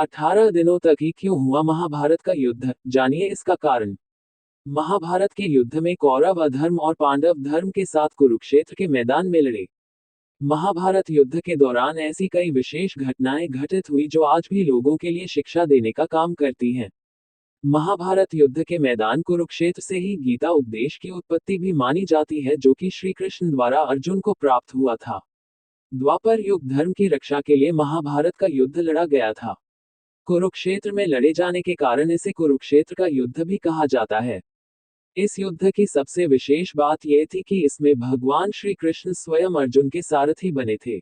18 दिनों तक ही क्यों हुआ महाभारत का युद्ध, जानिए इसका कारण। महाभारत के युद्ध में कौरव अधर्म और पांडव धर्म के साथ कुरुक्षेत्र के मैदान में लड़े। महाभारत युद्ध के दौरान ऐसी कई विशेष घटनाएं घटित हुई जो आज भी लोगों के लिए शिक्षा देने का काम करती हैं। महाभारत युद्ध के मैदान कुरुक्षेत्र से ही गीता उपदेश की उत्पत्ति भी मानी जाती है, जो कि श्री कृष्ण द्वारा अर्जुन को प्राप्त हुआ था। द्वापर युग धर्म की रक्षा के लिए महाभारत का युद्ध लड़ा गया था। कुरुक्षेत्र में लड़े जाने के कारण इसे कुरुक्षेत्र का युद्ध भी कहा जाता है। इस युद्ध की सबसे विशेष बात यह थी कि इसमें भगवान श्री कृष्ण स्वयं अर्जुन के सारथी बने थे।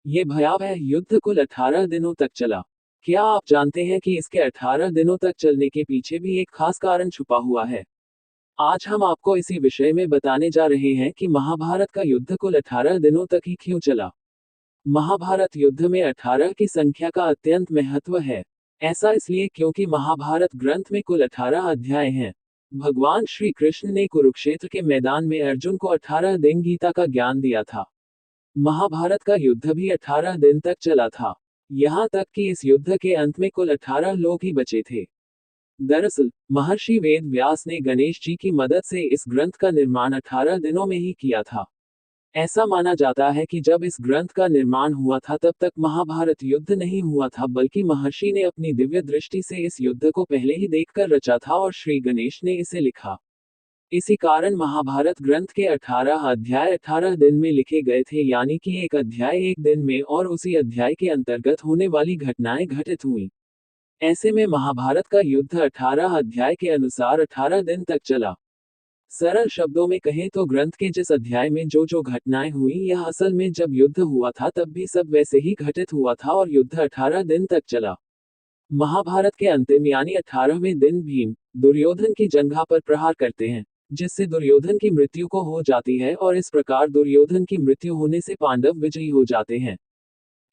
ये भयावह युद्ध कुल 18 दिनों तक चला। क्या आप जानते हैं कि इसके 18 दिनों तक चलने के पीछे भी एक खास कारण छुपा हुआ है? आज हम आपको इसी विषय में बताने जा रहे हैं कि महाभारत का युद्ध कुल 18 दिनों तक ही क्यों चला। महाभारत युद्ध में 18 की संख्या का अत्यंत महत्व है। ऐसा इसलिए क्योंकि महाभारत ग्रंथ में कुल 18 अध्याय हैं। भगवान श्री कृष्ण ने कुरुक्षेत्र के मैदान में अर्जुन को 18 दिन गीता का ज्ञान दिया था। महाभारत का युद्ध भी 18 दिन तक चला था। यहाँ तक कि इस युद्ध के अंत में कुल 18 लोग ही बचे थे। दरअसल महर्षि वेद व्यास ने गणेश जी की मदद से इस ग्रंथ का निर्माण 18 दिनों में ही किया था। ऐसा माना जाता है कि जब इस ग्रंथ का निर्माण हुआ था तब तक महाभारत युद्ध नहीं हुआ था, बल्कि महर्षि ने अपनी दिव्य दृष्टि से इस युद्ध को पहले ही देखकर रचा था और श्री गणेश ने इसे लिखा। इसी कारण महाभारत ग्रंथ के 18 अध्याय 18 दिन में लिखे गए थे, यानी कि एक अध्याय एक दिन में और उसी अध्याय के अंतर्गत होने वाली घटनाएं घटित हुई। ऐसे में महाभारत का युद्ध 18 अध्याय के अनुसार 18 दिन तक चला। सरल शब्दों में कहें तो ग्रंथ के जिस अध्याय में जो जो घटनाएं हुई, यह असल में जब युद्ध हुआ था तब भी सब वैसे ही घटित हुआ था और युद्ध 18 दिन तक चला। महाभारत के अंतिम यानी 18वें दिन भीम दुर्योधन की जंघा पर प्रहार करते हैं, जिससे दुर्योधन की मृत्यु को हो जाती है और इस प्रकार दुर्योधन की मृत्यु होने से पांडव विजयी हो जाते हैं।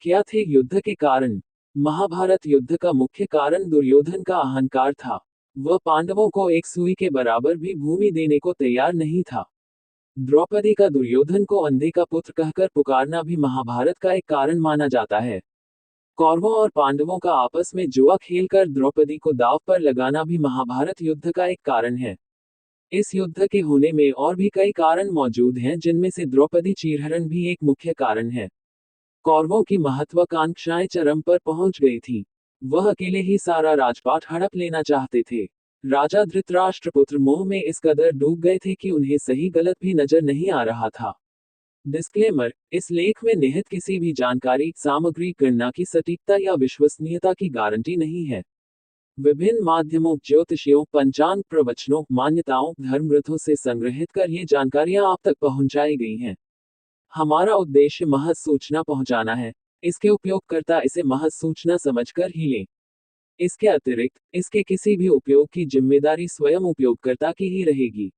क्या थे युद्ध के कारण? महाभारत युद्ध का मुख्य कारण दुर्योधन का अहंकार था। वह पांडवों को एक सुई के बराबर भी भूमि देने को तैयार नहीं था। द्रौपदी का दुर्योधन को अंधे का पुत्र कहकर पुकारना भी महाभारत का एक कारण माना जाता है। कौरवों और पांडवों का आपस में जुआ खेलकर द्रौपदी को दांव पर लगाना भी महाभारत युद्ध का एक कारण है। इस युद्ध के होने में और भी कई कारण मौजूद हैं, जिनमें से द्रौपदी चीरहरण भी एक मुख्य कारण है। कौरवों की महत्वाकांक्षाएं चरम पर पहुंच गई थी। वह अकेले ही सारा राजपाट हड़प लेना चाहते थे। राजा धृतराष्ट्र पुत्र मोह में इस कदर डूब गए थे कि उन्हें सही गलत भी नजर नहीं आ रहा था। डिस्क्लेमर: इस लेख में निहित किसी भी जानकारी, सामग्री, गणना की सटीकता या विश्वसनीयता की गारंटी नहीं है। विभिन्न माध्यमों, ज्योतिषियों, पंचांग, प्रवचनों, मान्यताओं, धर्मग्रंथों से संग्रहित कर ये जानकारियां आप तक पहुंचाई गई हैं। हमारा उद्देश्य महज सूचना पहुंचाना है। इसके उपयोगकर्ता इसे महज सूचना समझकर ही लें। इसके अतिरिक्त इसके किसी भी उपयोग की जिम्मेदारी स्वयं उपयोगकर्ता की ही रहेगी।